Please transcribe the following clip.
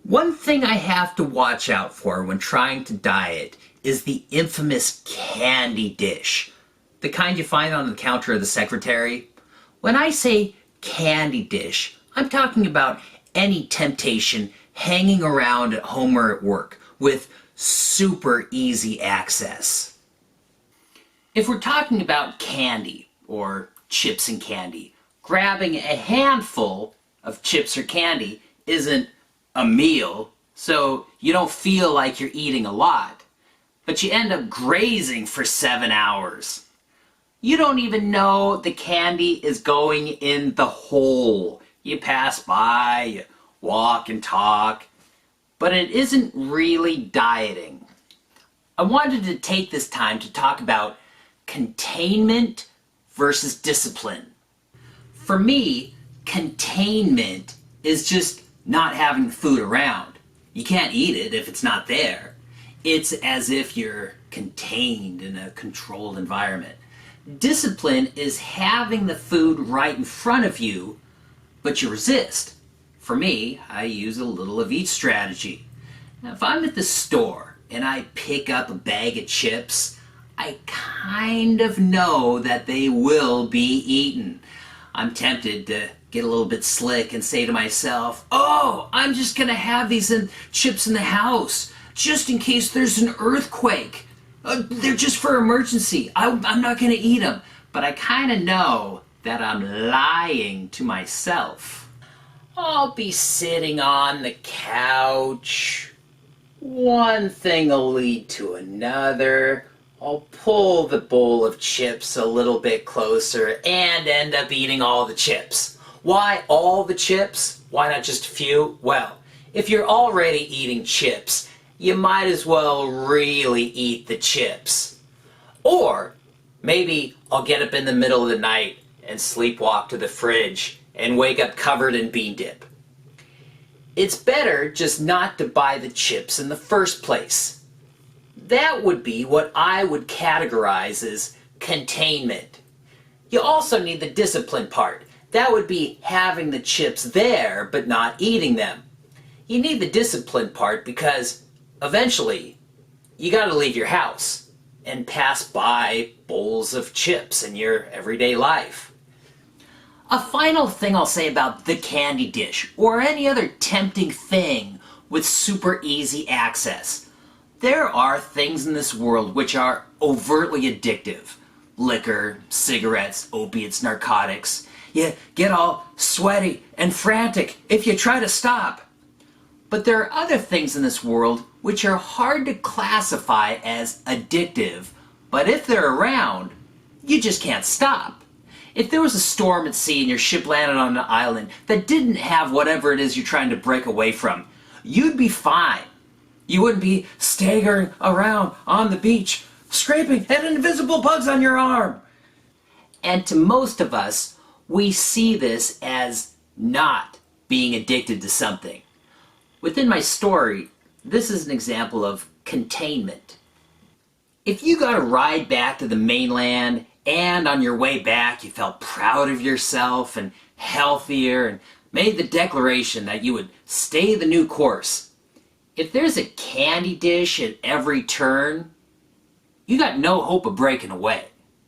One thing I have to watch out for when trying to diet is the infamous candy dish. The kind you find on the counter of the secretary. When I say candy dish, I'm talking about any temptation hanging around at home or at work with super easy access. If we're talking about candy or chips and candy, grabbing a handful of chips or candy isn't a meal, so you don't feel like you're eating a lot, but you end up grazing for 7 hours. You don't even know the candy is going in the hole. You pass by, you walk and talk, but it isn't really dieting. I wanted to take this time to talk about containment versus discipline. For me, containment is just not having food around. You can't eat it if it's not there. It's as if you're contained in a controlled environment. Discipline is having the food right in front of you, but you resist. For me, I use a little of each strategy. Now, if I'm at the store and I pick up a bag of chips, I kind of know that they will be eaten. I'm tempted to get a little bit slick and say to myself, oh, I'm just gonna have these chips in the house just in case there's an earthquake. They're just for emergency. I'm not gonna eat them. But I kind of know that I'm lying to myself. I'll be sitting on the couch. One thing will lead to another. I'll pull the bowl of chips a little bit closer and end up eating all the chips. Why all the chips? Why not just a few? Well, if you're already eating chips, you might as well really eat the chips. Or maybe I'll get up in the middle of the night and sleepwalk to the fridge and wake up covered in bean dip. It's better just not to buy the chips in the first place. That would be what I would categorize as containment. You also need the discipline part. That would be having the chips there but not eating them. You need the discipline part because eventually you gotta leave your house and pass by bowls of chips in your everyday life. A final thing I'll say about the candy dish or any other tempting thing with super easy access. There are things in this world which are overtly addictive. Liquor, cigarettes, opiates, narcotics. You get all sweaty and frantic if you try to stop. But there are other things in this world which are hard to classify as addictive, but if they're around, you just can't stop. If there was a storm at sea and your ship landed on an island that didn't have whatever it is you're trying to break away from, you'd be fine. You wouldn't be staggering around on the beach, scraping at invisible bugs on your arm. And to most of us, we see this as not being addicted to something. Within my story, this is an example of containment. If you got a ride back to the mainland and on your way back you felt proud of yourself and healthier and made the declaration that you would stay the new course, if there's a candy dish at every turn, you got no hope of breaking away.